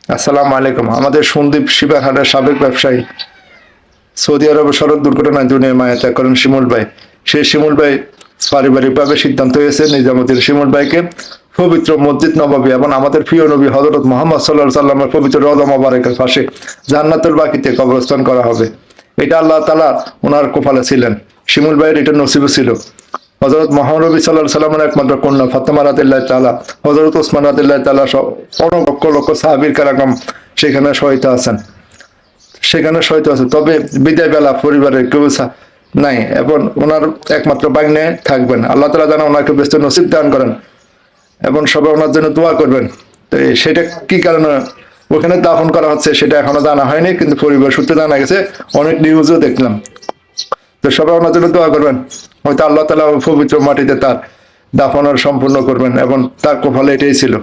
আসসালামু আলাইকুম। আমাদের সন্দীপ শিবাহাটের সাবেক ব্যবসায়ী সৌদি আরবে সড়ক দুর্ঘটনায় দুনিয়া মায়া ত্যাগ করেন শিমুল ভাই। সেই শিমুল ভাই পারিবারিকভাবে সিদ্ধান্ত হয়েছে নিজামুদ্দিন শিমুল ভাইকে পবিত্র মসজিদ নববী এবং আমাদের প্রিয় নবী হযরত মুহাম্মদ সাল্লাল্লাহু আলাইহি সাল্লামের পবিত্র রওজা মোবারকের পাশে জান্নাতুল বাকিতে কবরস্থান করা হবে। এটা আল্লাহ তাআলা ওনার কপালে ছিলেন। শিমুল ভাইয়ের এটা নসিব ছিল। হযরত মুহাম্মদ নবী সাল্লাল্লাহু আলাইহি সাল্লামের একমাত্র কন্যা ফাতেমা রাদিয়াল্লাহু তাআলা, হযরত ওসমান রাদিয়াল্লাহু তাআলা সহ লক্ষ লক্ষ সাহাবীর কারাম সেখানে শহীদ আছেন। তবে বিদায় বেলা পরিবারের কেউ নাই এবং ওনার একমাত্র ভাগ্নে থাকবেন। আল্লাহ তাআলা যেন ওনাকে ব্যস্ত নসিব দান করেন এবং সবাই ওনার জন্য দোয়া করবেন। তো সেটা কি কারণে ওখানে দাফন করা হচ্ছে সেটা এখনো জানা হয়নি, কিন্তু পরিবার সূত্রে জানা গেছে, অনেক নিউজও দেখলাম। তো সবাই ওনার জন্য দোয়া করবেন, হয়তো আল্লাহ তাআলা পবিত্র মাটিতে তার দাফন সম্পূর্ণ করবেন এবং তার কপালে এটাই ছিল।